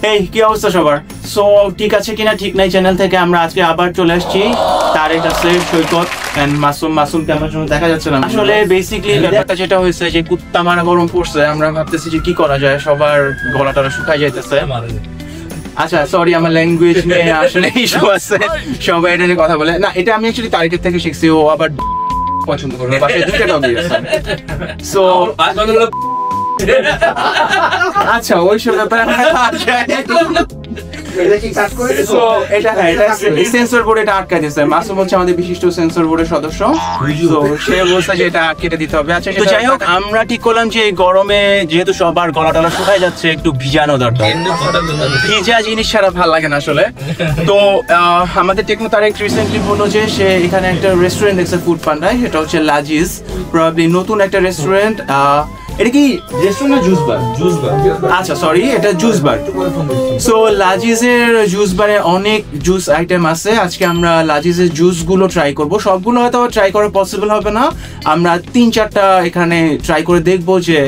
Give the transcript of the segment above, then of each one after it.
এই কি অবস্থা সবার? সো ঠিক আছে কিনা ঠিক নাই চ্যানেল থেকে আমরা আজকে আবার চলে আসছি তারেক আছে, সৈকত এন্ড মাসুম ক্যামেরার জন্য দেখা যাচ্ছে না। আসলে বেসিক্যালি ব্যাপারটা যেটা হয়েছে যে কুত্তা মারা গরম পড়ছে, আমরা ভাবতেছি যে কি করা যায়, সবার গলা টলা শুকায় যাইতেছে। আচ্ছা সরি, আমার ল্যাঙ্গুয়েজ নিয়ে আসলে ইস্যু আছে, সবাই এটা নিয়ে কথা বলে না। এটা আমি অ্যাকচুয়ালি তারেকের থেকে শিখছি, ও আবার পছন্দ করে, বাসায় দুইটা ডগি আছে। সো আচ্ছা ওইসব ব্যাপারে সেন্সর বোর্ড এটা আটকাই দিয়েছে। মাসুম হচ্ছে আমাদের বিশিষ্ট সেন্সর বোর্ডের সদস্য, সে বলছে যে এটা কেটে দিতে হবে। আচ্ছা তো যাই হোক, আমরা ঠিক করলাম যে এই গরমে যেহেতু সবার গলা টলা শুকায় যাচ্ছে, একটু ভিজানো দরকার। ভিজা জিনিস ছাড়া ভালো লাগে না আসলে। তো আমাদের টেকনো তারেক রিসেন্টলি বললো যে সে এখানে একটা রেস্টুরেন্ট দেখছে ফুড পান্ডায়, সেটা হচ্ছে লাজিজ, প্রবাবলি নতুন একটা রেস্টুরেন্ট। এটা কি রেস্টুরেন্ট না জুস বার? জুস বার, আচ্ছা সরি, এটা জুস বার। সো লাজিজের জুস বারে অনেক জুস আইটেম আছে। আজকে আমরা লাজিজের জুস গুলো ট্রাই করব। সবগুলো হয়তো ট্রাই করা পসিবল হবে না, আমরা 3-4টা এখানে ট্রাই করে দেখবো যে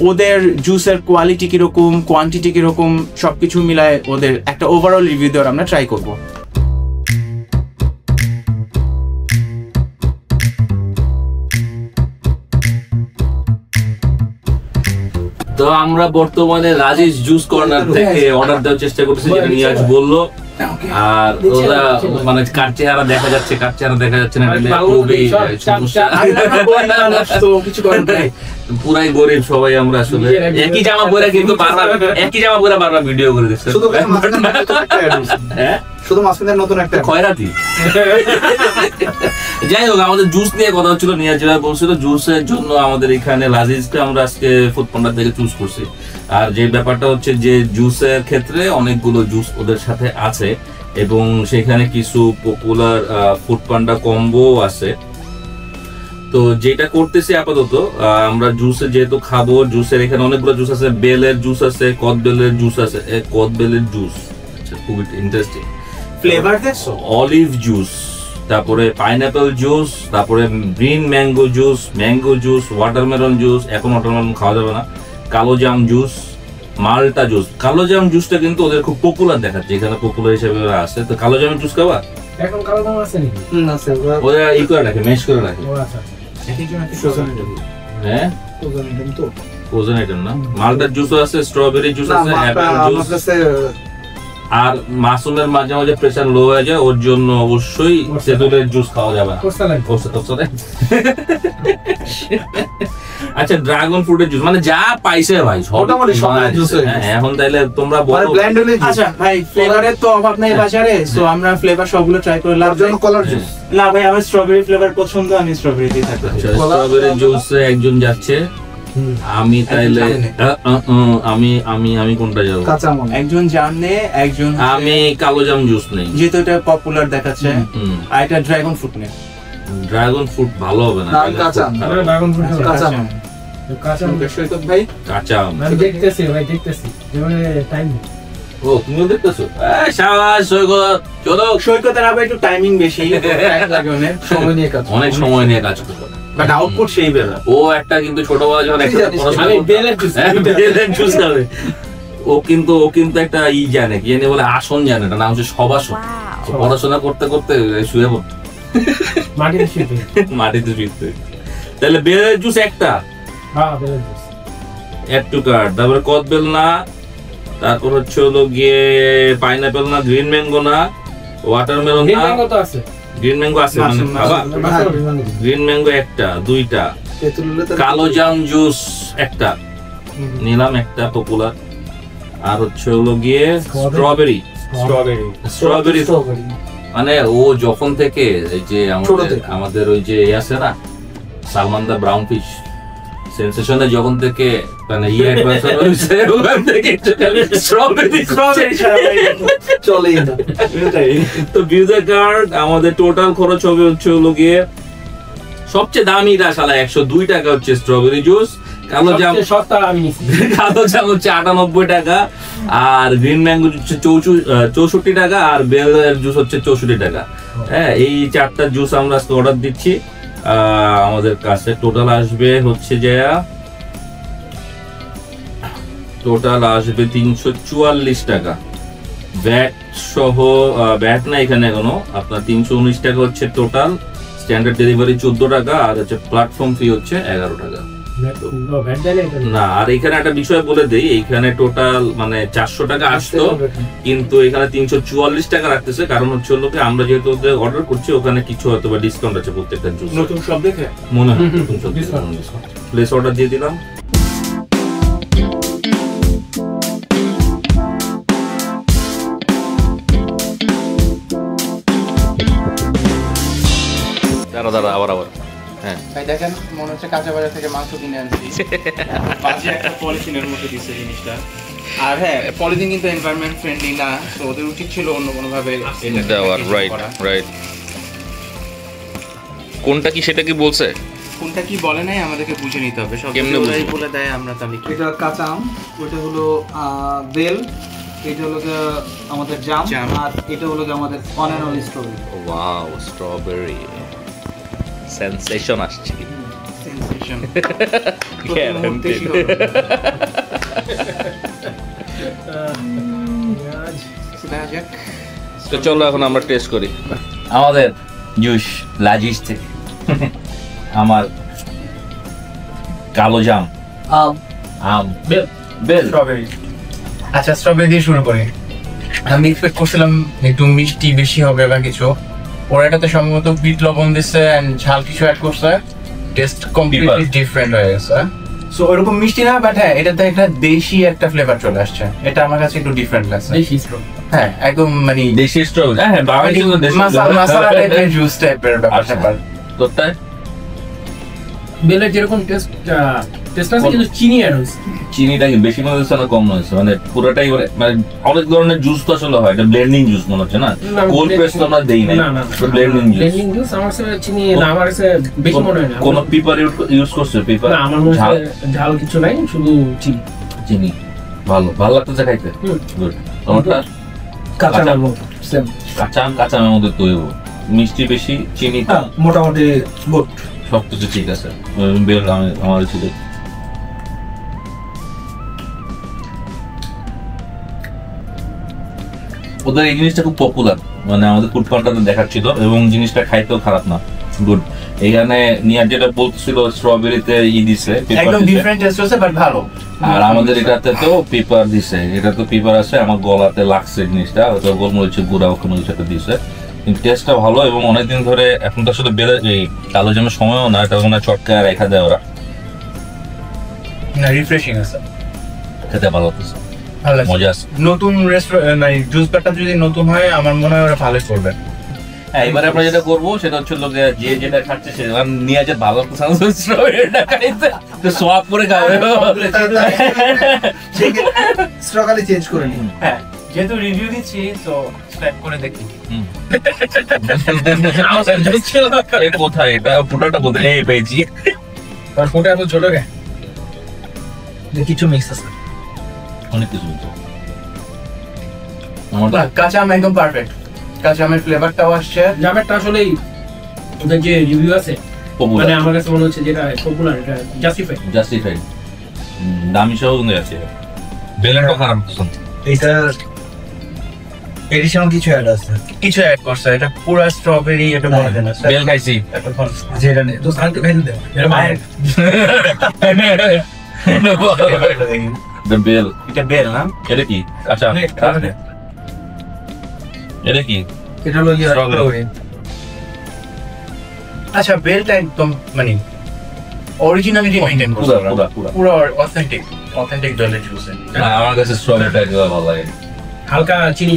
ওদের জুসের কোয়ালিটি কিরকম, কোয়ান্টিটি কিরকম, সবকিছু মিলায় ওদের একটা ওভারঅল রিভিউ দেওয়ার আমরা ট্রাই করবো। তো আমরা বর্তমানে রাজেশ জুস কর্নার থেকে অর্ডার দেওয়ার চেষ্টা করতেছি, যেটা নিয়াজ বললো। আর ওরা মানে কার চেহারা দেখা যাচ্ছে না, খুবই সমস্যা। পুরাই গরিব সবাই আমরা, আসলে একই জামা পরে কিন্তু বারবার ভিডিও করে দিচ্ছে, শুধু মাসুমের নতুন একটা খয়রাতি। যাই হোক, আমাদের জুস নিয়ে কথা হচ্ছিল, নিয়াজ যেভাবে বলছিল জুসের জন্য আমাদের এখানে লাজিজকে আমরা আজকে ফুড পান্ডা থেকে চুজ করছি। আর যে ব্যাপারটা হচ্ছে যে জুসের ক্ষেত্রে অনেকগুলো জুস ওদের সাথে আছে এবং সেখানে কিছু পপুলার ফুড পান্ডা কম্বো আছে। তো যেটা করতেছি আপাতত, আমরা জুসে যেহেতু খাবো, জুসের এখানে অনেকগুলো জুস আছে। বেলের জুস আছে, কদবেলের জুস আছে, কদবেলের জুস খুবই ইন্টারেস্টিং ফ্লেভার দেখছো, অলিভ জুস, তারপরে পাইনাপেল জুস, তারপরে green mango juice, watermelon juice, এখন ওয়াটারমেলন খাওয়া যাবে না, কালো জাম জুস, মাল্টা জুস। কালো জাম জুসটা কিন্তু ওদের খুব পপুলার দেখাচ্ছে, এখানে পপুলার হিসেবে আছে। তো কালো জামের জুস খাবা? এখন কালো জাম আছে নাকি? না স্যার, ওরা ই করে রাখে, মেশ করে রাখে। ও আচ্ছা, হ্যাঁ ফ্রোজেন আইটেম না। মাল্টার জুসও আছে, স্ট্রবেরি জুস আছে, অ্যাপেল জুস। আর মাসুমের মাঝে মাঝে প্রেসার লো হয়ে যায়, ওর জন্য অবশ্যই তেঁতুলের জুস খাওয়া যাবে না। আচ্ছা, ড্রাগন ফ্রুটের জুস, মানে যা পাইছে ভাই এখন তাইলে তোমরা বলো। আচ্ছা ভাই, ফ্লেভারের তো অভাব নাই বাজারে, সো আমরা ফ্লেভার সবগুলো ট্রাই করে লাভ। জন্য কলার জুস না ভাই, আমার স্ট্রবেরি ফ্লেভার পছন্দ, আমি স্ট্রবেরি দিয়ে থাকতে। স্ট্রবেরি জুসে একজন যাচ্ছে, আমি তাইলে আমি কোনটা যাবো? একজন জানে, একজন আমি কালো জাম জুস নেই, যেহেতু এটা পপুলার দেখাচ্ছে। আর এটা ড্রাগন ফ্রুট নেই। ড্রাগন ফ্রুট ভালো হবে না, ড্রাগন ফ্রুট কাঁচা সৈকত ভাই কাঁচা আম আমি দেখতেছি যেমন টাইম। ও তুমি দেখতেছো? শাবাশ সৈকত, চলো। সৈকতের আবার একটু টাইমিং বেশি লাগে, অনেক সময় নিয়ে কাজ করতে, বাট আউটপুট সেই বেলা। ও একটা কিন্তু ছোটবেলা যখন বেলের জুস খাবে, ও কিন্তু একটা ই জানে, কি জানে বলে, আসন জানে, এটা নাম হচ্ছে সবাসন। পড়াশোনা করতে করতে শুয়ে পড়তো মাটিতে শুয়ে। তাহলে বেলের জুস একটা, এড টু কার্ট। তারপরে কদবেল না, তারপর হচ্ছে হলো গিয়ে পাইনাপেল না, গ্রিন ম্যাঙ্গো না, ওয়াটারমেলন না। গ্রিন ম্যাঙ্গো আছে, গ্রিন ম্যাঙ্গো একটা, দুইটা। কালো জাম জুস একটা নিলাম, একটা পপুলার। আর হচ্ছে হলো গিয়ে স্ট্রবেরি। মানে ও যখন থেকে এই যে আমাদের ওই যে আছে না সালমান দা ব্রাউন ফিশ সেন্সেশনে, যখন থেকে মানে অ্যাডভান্সার হইছে, ওখান থেকে স্ট্রবেরি চলেই না। তো ভিউজার কার্ড আমাদের টোটাল খরচ হবে হচ্ছে হলো গিয়ে, সবচেয়ে দামি শালা 102 টাকা হচ্ছে স্ট্রবেরি জুস, কালো জাম হচ্ছে 98 টাকা, আর গ্রিন ম্যাঙ্গো হচ্ছে 64 টাকা, আর বেলের জুস হচ্ছে 64 টাকা। হ্যাঁ, এই 4টা জুস আমরা অর্ডার দিচ্ছি। আমাদের কাছে টোটাল আসবে হচ্ছে যে টোটাল আসবে 344 টাকা, ভ্যাট সহ। ভ্যাট না এখানে এখনো, আপনার 319 টাকা হচ্ছে টোটাল। স্ট্যান্ডার্ড ডেলিভারি 14 টাকা, আর হচ্ছে প্ল্যাটফর্ম ফি হচ্ছে 11 টাকা। না, আর এখানে একটা বিষয় বলে দেই, এইখানে টোটাল মানে 400 টাকা আসতো, কিন্তু এখানে 344 টাকা রাখতেছে। কারণ হচ্ছে লোকে আমরা যেহেতু অর্ডার করছি, ওখানে কিছু হয়তো বা ডিসকাউন্ট আছে প্রত্যেকটা জুস, নতুন সব দেখে মনে হয় নতুন সব প্লেস অর্ডার দিয়ে দিলাম। দাঁড়া আবার হ্যাঁ ভাই দেখেন, মনে হচ্ছে কাঁচা বাজার থেকে মাংস কিনে আনছি। বাজে একটা পলিথিনের মধ্যে দিচ্ছে জিনিসটা। আর হ্যাঁ, পলিথিন কিন্তু এনভায়রনমেন্ট ফ্রেন্ডলি না, তো ওদের উচিত ছিল অন্য কোনো ভাবে দেওয়ার। Right right. কোনটা কি সেটা কি বলছে? কোনটা কি বলে নাই, আমাদেরকে বুঝে নিতে হবে। সব কেমনে ওরাই বুঝবো? বলে দেয়, আমরা তাহলে কি? এটা কাঁচা আম, ওইটা হলো বেল, এটা হলো গিয়ে আমাদের জাম, জাম। আর এটা হলো গিয়ে আমাদের on and only strawberry. Wow, strawberry sensation আসছে। সেনসেশন। তো চলো এখন আমরা টেস্ট করি আমাদের জুস লাজিজ থেকে। আমার কালো জাম, আম, বেল। স্ট্রবেরি। আচ্ছা, স্ট্রবেরি দিয়ে শুরু করি। আমি এক্সপেক্ট করছিলাম একটু মিষ্টি বেশি হবে বা কিছু। ওরা এটাতে সম্ভবত বিট লবণ দিচ্ছে এন্ড ঝাল কিছু অ্যাড করছে। টেস্ট কমপ্লিটলি ডিফারেন্ট হয়ে গেছে। সো ওরকম মিষ্টি না, বাট হ্যাঁ, এটাতে একটা দেশি একটা ফ্লেভার চলে আসছে। এটা আমার কাছে একটু ডিফারেন্ট লাগছে। হ্যাঁ, একদম মানে দেশি স্ট্রবেরি। হ্যাঁ, বাঙালি কিন্তু দেশি মাসালা টাইপের জুস টাইপের ব্যাপার। কোথায় বেলের যেরকম টেস্ট আছে, কিন্তু চিনি অ্যাড হয়েছে। চিনিটা কি বেশি মনে হচ্ছে না কম মনে হচ্ছে? মানে পুরোটাই মানে অনেক ধরনের জুস তো আসলে হয়, এটা ব্লেন্ডিং জুস মনে হচ্ছে না? কোল্ড প্রেস তো আমরা দেই না, ব্লেন্ডিং জুস। ব্লেন্ডিং জুস আমার কাছে চিনি না, আমার কাছে বেশি মনে হয় না। কোন পেপার ইউজ করছে? পেপার না, আমার মনে হয় ঝাল কিছু নাই, শুধু চিনি। চিনি ভালো লাগতেছে খাইতে। গুড। তোমারটা কাঁচা আম সেম। কাঁচা আমের মধ্যে তৈরি, মিষ্টি বেশি, চিনি মোটামুটি গুড। সবকিছু ঠিক আছে। বেল আমার ছিল ওদের এই জিনিসটা খুব পপুলার, মানে আমাদের ফুড পান্ডাতে দেখাচ্ছিল, এবং জিনিসটা খাইতেও খারাপ না, গুড। এখানে নিয়ার যেটা বলছিল স্ট্রবেরিতে দিছে, একদম ডিফারেন্ট টেস্ট হচ্ছে, বাট ভালো। আর আমাদের এটাতে তো পেপার দিছে, এটা তো পেপার আছে। আমার গলাতে লাগছে জিনিসটা, হয়তো গোলমরিচের গুঁড়া ওখানে সাথে দিছে, কিন্তু টেস্টটা ভালো। এবং অনেকদিন ধরে, এখন তো আসলে বেলে এই কালো জামের সময়ও না, এটা ওখানে চটকায় রেখা দেয় ওরা, না রিফ্রেশিং আছে, খেতে ভালো লাগছে, ভালো লাগছে। মজা আছে। নতুন রেস্টুরেন্ট মানে জুস বারটা যদি নতুন হয়, আমার মনে হয় ওরা ভালোই করবে। হ্যাঁ, এবারে আমরা যেটা করবো সেটা হচ্ছে লোকে যে যেটা খাচ্ছে সে নিয়ে যে ভালো স্ট্রবেরিটা খাইতে তো সোয়াপ করে খাবে, স্ট্রবেরি চেঞ্জ করে নিন। হ্যাঁ, যেহেতু রিভিউ দিচ্ছি, তো স্ট্যাপ করে দেখি। কোথায় এটা পুরোটা বলতে এই পেয়েছি, আর ফোটা এত ছোট কে? কিছু মিক্স আছে, অনেক কিছু আমার বাহ, কাঁচা আম একদম পারফেক্ট। কাঁচা আমের ফ্লেভারটাও আসছে। জামেরটা আসলেই ওদের যে রিভিউ আছে, মানে আমার কাছে মনে হচ্ছে যেটা পপুলার, এটা জাস্টিফাইড, দামি সহ কিন্তু আছে। বেলেনটা খারাপ পছন্দ, এটা এডিশনাল কিছু অ্যাড আছে, কিছু অ্যাড করছে। এটা পুরো স্ট্রবেরি, এটা মনে হয় না। বেল খাইছি যেটা নেই তো সালকে ফেল দাও, এটা মায়ের বেল। এটা বেল না? এটা কি? আচ্ছা, এটা কি? এটা হলো Strawberry। আচ্ছা, বেলটা একদম মানে অরিজিনালিটি মেইনটেইন করছে ওরা। পুরা। পুরো অথেন্টিক বেলের জুস। না, আমার কাছে স্ট্রবেরিটা একদম ভালো লাগে। হালকা চিনি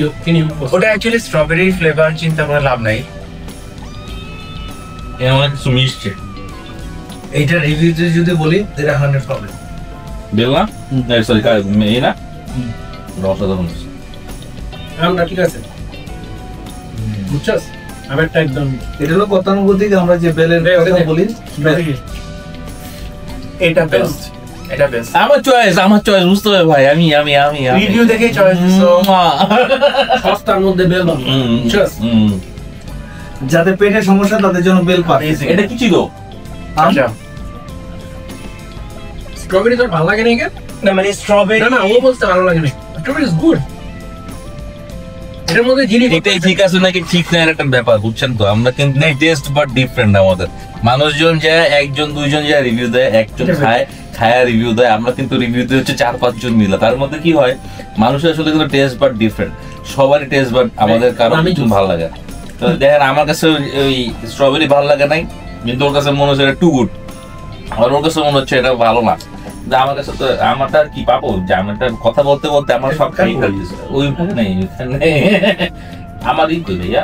ওটা অ্যাকচুয়ালি স্ট্রবেরি ফ্লেভার চিন্তা করে লাভ নাই। এর অনেক কিছু মিশছে। এইটা রিভিউতে যদি বলি, এটা 100 পাবে। বেল না? সরি, এই না? অসাধারণ। আমরা ঠিক আছে, বুঝছস? আমারটা একদম এটা হলো গতানুগতিক, আমরা যে বেলের কথা বলি, এটা বেস্ট, এটা বেস্ট। আমার চয়েস বুঝতে হবে ভাই। আমি রিভিউ দেখে চয়েস দিছো। সস্তার মধ্যে বেল বানানো, বুঝছস? যাদের পেটের সমস্যা তাদের জন্য বেল পাবে। এটা কি ছিল? আচ্ছা, স্ট্রবেরি তোর ভালো লাগে না? না মানে স্ট্রবেরি না ও বলতে ভালো লাগে না, স্ট্রবেরি ইজ গুড। এর মধ্যে জিনিস এটাই ঠিক আছে নাকি ঠিক না একটা ব্যাপার, বুঝছেন তো? আমরা কিন্তু টেস্ট বাট ডিফারেন্ট আমাদের। মানুষজন যায়, একজন দুইজন যায় রিভিউ দেয়, একজন খায় রিভিউ দেয়, আমরা কিন্তু রিভিউ দিই হচ্ছে 4-5 জন মিলে। তার মধ্যে কি হয়, মানুষের আসলে কিন্তু টেস্ট বাট ডিফারেন্ট, সবারই টেস্ট বাট আমাদের কারো কিছু ভালো লাগে। তো দেখেন আমার কাছে ওই স্ট্রবেরি ভালো লাগে নাই, কিন্তু ওর কাছে মনে হচ্ছে এটা টু গুড, আর ওর কাছে মনে হচ্ছে এটা ভালো না। আমার কাছে তো আমারটা কি পাবো, যে আমারটা কথা বলতে বলতে আমার সব খাই ফেলতেছে, ওই নেই আমারই তো ভাইয়া।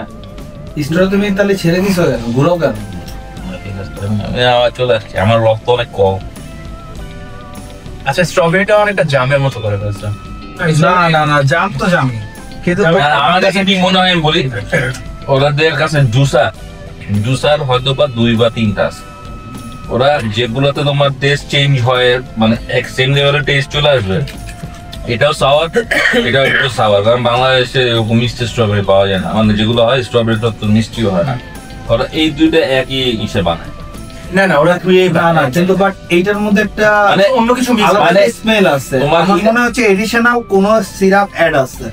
স্টোর তুমি তাহলে ছেড়ে দিছো কেন, ঘুরাও কেন? আমি আবার চলে আসছি, আমার রক্ত অনেক কম। আচ্ছা স্ট্রবেরিটা অনেকটা জামের মতো করে ফেলছে। না জাম তো জামি, কিন্তু আর আমার কাছে কি মনে হয় আমি বলি, ওদের কাছে জুসার হয়তো বা 2 বা 3টা আছে। ওরা যেগুলোতে তোমার টেস্ট চেঞ্জ হয়, মানে সেম লেভেলের টেস্ট চলে আসবে, এটাও সাওয়ার এটাও একটু সাওয়ার, কারণ বাংলাদেশে মিষ্টি স্ট্রবেরি পাওয়া যায় না, মানে যেগুলো হয় স্ট্রবেরি তো মিষ্টিও হয় না। ওরা এই দুইটা একই ইসে বানায়। না ওরা না কিন্তু বাট এইটার মধ্যে একটা মানে অন্য কিছু আলাদা স্মেল আছে। তোমার আমার মনে হচ্ছে এডিশনাল কোন সিরাপ অ্যাড আছে।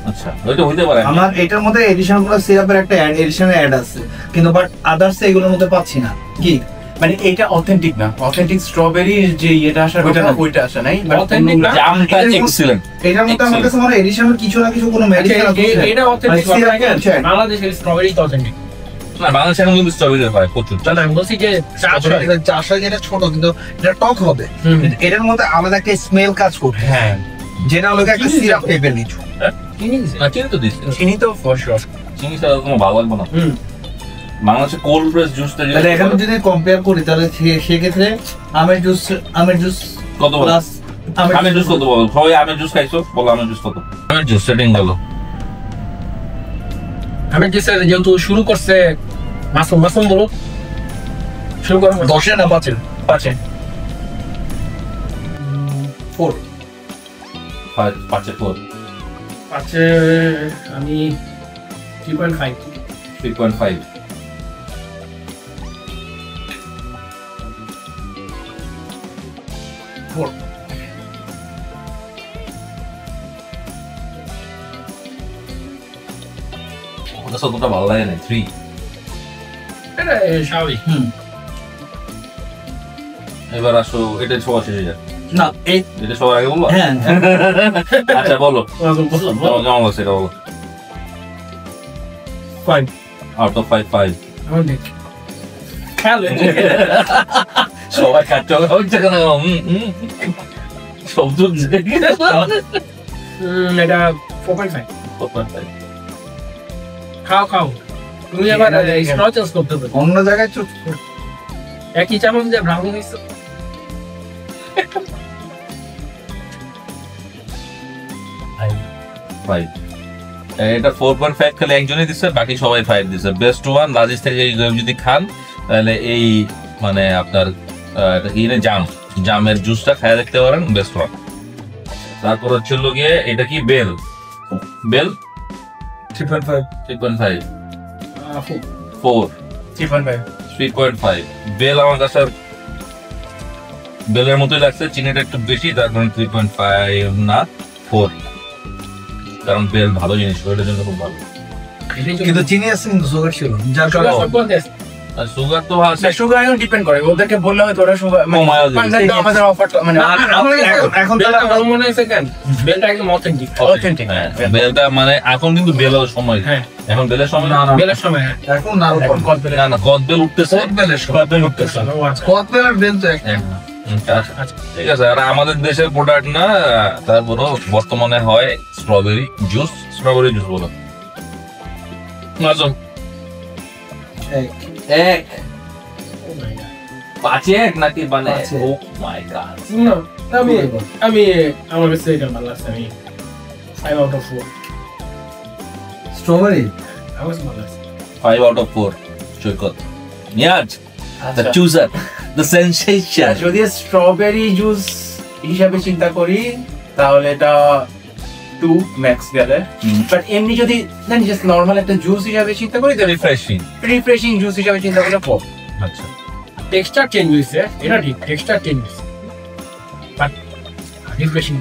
আচ্ছা ওইটা হইতে পারে। আমার এটার মধ্যে এডিশনাল কোন সিরাপের একটা এডিশনাল অ্যাড আছে, কিন্তু বাট আদার্স এগুলোর মধ্যে পাচ্ছি না। কি মানে এটা অথেন্টিক না, অথেন্টিক স্ট্রবেরি যে এটা আসার কথা ওইটা আসে নাই, Authentic না? জামটা এক্সিলেন্ট। এটার মধ্যে আমার কাছে মনে হয় এডিশনাল কিছু না কিছু কোনো মেডিসিন আছে। এটা অথেন্টিক বাংলাদেশের স্ট্রবেরি তো অথেন্টিক না, বাংলাদেশে এখন কিন্তু স্ট্রবেরি হয় প্রচুর। না আমি বলছি যে চাষা যেটা ছোট কিন্তু এটা টক হবে, কিন্তু এটার মধ্যে আলাদা একটা স্মেল কাজ করবে। হ্যাঁ যেটা হলো একটা সিরাপ টাইপের কিছু। চিনি তো দিচ্ছে, চিনি তো ফর শিওর। চিনি ছাড়া তোমার ভালো লাগবে না। বাংলাদেশে কোল্ড প্রেস জুসটা তাহলে এখানে যদি কম্পেয়ার করি তাহলে সেক্ষেত্রে আমের জুস কত বলো? প্লাস আমের জুস কত বলো? সবাই আমের জুস খাইছো, বলো আমের জুস কত? আমের জুস সেটিং গেল। আমি যে স্যার যেহেতু শুরু করছে মাসুম বলো শুরু করো 10 না 5 পাঁচে 4 5 4 পাঁচে আমি 3.5 3.5 4 ওটা সবটা ভালো লাগে না 3। এটা স্বাভাবিক। এবার আসো, এটা সবার শেষে যায় না এই এটা সবার আগে বলবো। হ্যাঁ আচ্ছা বলো বললাম তোমার কেমন লাগছে এটা বলো। 5 আউট অফ 5 আমার দেখ খেলে সবাই খাচ্ছে হচ্ছে কেন সব দুধ এটা 4.5 খাও তুমি আবার স্ট্র চেঞ্জ করতে পারো, অন্য জায়গায় চুপ একই চামচ দিয়ে ব্রাউন মিক্স 5 এটা 4.5 খালি একজনই দিচ্ছে, বাকি সবাই 5 দিচ্ছে। বেস্ট ওয়ান লাজিজ থেকে যদি খান তাহলে এই মানে আপনার এটা কি জামের জুসটা খায় দেখতে পারেন, বেস্ট ওয়ান। তারপর হচ্ছে গিয়ে এটা কি বেল 3.5 4 3.5 বেল আমার কাছে বেলের মতোই লাগছে, চিনিটা একটু বেশি, তার কারণে 3.5 না 4, কারণ বেল ভালো জিনিস, ওটার জন্য খুব ভালো। কিন্তু চিনি আছে কিন্তু সুগার ছিল, যার কারণে আর সুগার তো আছে, সুগার এখন ডিপেন্ড করে, ওদেরকে বললে হয়তো ওরা সুগার কমায় দিবে। আমাদের অফারটা মানে এখন বেলটা আমার মনে হয় সেকেন্ড বেলটা একদম অথেন্টিক অথেন্টিক। বেলটা মানে এখন কিন্তু বেলের সময়, হ্যাঁ এখন বেলের সময় না, বেলের সময় এখন না এখন কদবেল না কদবেল উঠতেছে, কদবেল উঠতেছে। কতবেলার বেল তো এক ঠিক আছে। আর আমাদের দেশের প্রোডাক্ট না, তারপরও বর্তমানে হয় স্ট্রবেরি জুস বলো। এক 5 নাকি মানে ও মাই গড। না আমি আমার কাছে এটা ভালো লাগছে, আমি 5 আউট অফ 4 স্ট্রবেরি আমার কাছে ভালো লাগছে 5 out of 4 Saikat Niaz the চুজার the sensation. যদি স্ট্রবেরি জুস হিসাবে চিন্তা করি তাহলে এটা 2 ম্যাক্স গেলে, বাট এমনি যদি জানি জাস্ট নরমাল একটা জুস হিসাবে চিন্তা করি তাহলে রিফ্রেশিং জুস হিসাবে চিন্তা করলে 4। আচ্ছা টেক্সচার চেঞ্জ হইছে, এটা ঠিক টেক্সচার চেঞ্জ হইছে, বাট রিফ্রেশিং।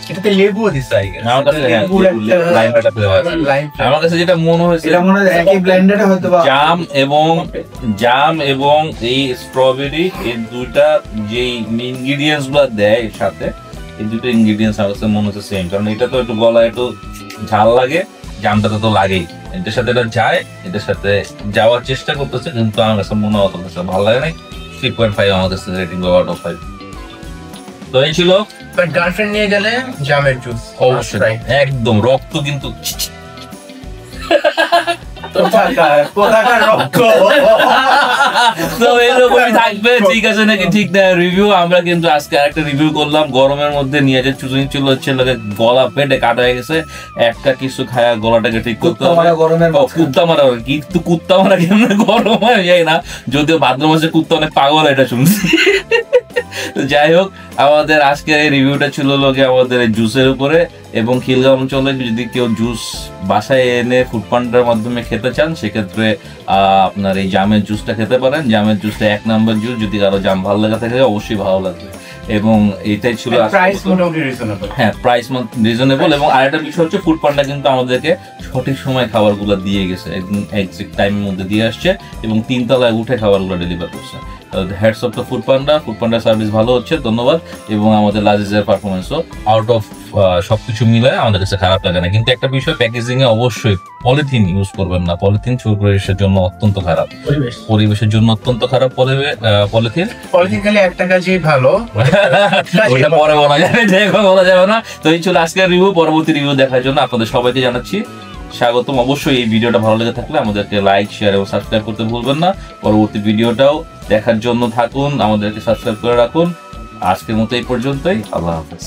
এটাতে লেবুও দিছে আমার কাছে লেবুর একটা লাইমটা ফ্লেভার আছে। লাইম আমার কাছে যেটা মনে হয়েছে এটা মনে হয় একই ব্লেন্ডেড হয়তো বা জাম এবং এই স্ট্রবেরি এই দুইটা যে ইনগ্রেডিয়েন্টস গুলো দেয় এর সাথে, এই দুটো ইনগ্রেডিয়েন্টস আমার কাছে মনে হচ্ছে সেম, কারণ এটা তো একটু গলায় একটু ঝাল লাগে, জামটা তো লাগেই, এটার সাথে এটা যায়, এটার সাথে যাওয়ার চেষ্টা করতেছে, কিন্তু আমার কাছে মনে হতো ভালো লাগে নাই। 3.5 আমার কাছে রেটিং আউট অফ 5। তো এই ছিল বাট গার্লফ্রেন্ড নিয়ে গেলে জামের জুস অবশ্যই একদম রক্ত কিন্তু কোথাকার রক্ত। তো এরকমই থাকবে, ঠিক আছে নাকি ঠিক না রিভিউ। আমরা কিন্তু আজকে আরেকটা রিভিউ করলাম গরমের মধ্যে, নিয়ে যে চুচুনি ছিল হচ্ছে গলা পেটে কাটা হয়ে গেছে, একটা কিছু খায়া গলাটাকে ঠিক করতে হবে। গরমের কুত্তা মারা কিন্তু কুত্তা মারা কেমন গরম হয়ে যায় না, যদিও ভাদ্র মাসে কুত্তা অনেক পাগল এটা শুনছি। তো যাই হোক, আমাদের আজকের এই রিভিউটা ছিল লোকে আমাদের জুসের উপরে, এবং খিলগাঁও অঞ্চলে যদি কেউ জুস বাসায় এনে ফুড পান্ডার মাধ্যমে খেতে চান, সেক্ষেত্রে আপনার এই জামের জুসটা খেতে পারেন। জামের জুসটা 1 নাম্বার জুস, যদি কারো জাম ভালো লাগা থাকে অবশ্যই ভালো লাগবে। এবং এটাই ছিল প্রাইস মোটামুটি রিজনেবল। হ্যাঁ, প্রাইস রিজনেবল। এবং আরেকটা বিষয় হচ্ছে ফুড পান্ডা কিন্তু আমাদেরকে সঠিক সময় খাবারগুলো দিয়ে গেছে, একদম এক্সাক্ট টাইমের মধ্যে দিয়ে আসছে, এবং 3 তলায় উঠে খাবারগুলো ডেলিভার করছে। Hats off the food panda service ভালো হচ্ছে, ধন্যবাদ। এবং আমাদের লাজিজের পারফরমেন্সও আউট অফ সবকিছু মিলায় আমাদের কাছে খারাপ লাগে না। কিন্তু একটা বিষয়, প্যাকেজিং এ অবশ্যই পলিথিন ইউজ করবেন না, পলিথিন পরিবেশের জন্য অত্যন্ত খারাপ, পরিবেশের জন্য অত্যন্ত খারাপ পলিথিন। খালি একটা কাজই ভালো, ওইটা পরে বলা যাবে, এখন বলা যাবে না। তো এই ছিল আজকের রিভিউ। পরবর্তী রিভিউ দেখার জন্য আপনাদের সবাইকে জানাচ্ছি স্বাগতম। অবশ্যই এই ভিডিওটা ভালো লেগে থাকলে আমাদেরকে লাইক, শেয়ার এবং সাবস্ক্রাইব করতে ভুলবেন না। পরবর্তী ভিডিওটাও দেখার জন্য থাকুন, আমাদেরকে সাবস্ক্রাইব করে রাখুন। আজকের মতো এই পর্যন্তই, আল্লাহ হাফেজ।